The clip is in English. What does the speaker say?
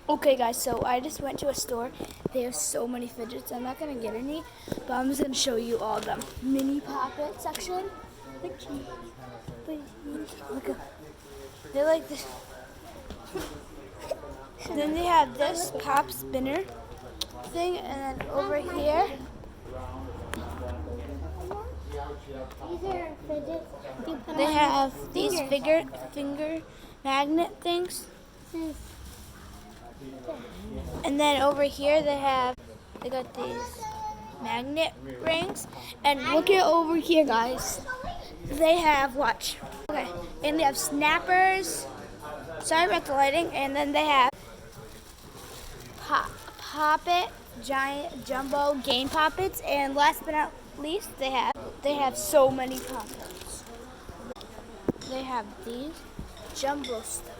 Okay guys, so I just went to a store. They have so many fidgets. I'm not gonna get any, but I'm just gonna show you all of them. Mini Poppet section. Look up. They're like this. Then they have this pop spinner thing, and then over here. These are fidgets. They have these finger magnet things. And then over here they got these magnet rings. And look at over here, guys. They have, watch. Okay. And they have snappers. Sorry about the lighting. And then they have Poppet, giant jumbo game poppets. And last but not least, they have so many poppets. They have these jumbo stuff.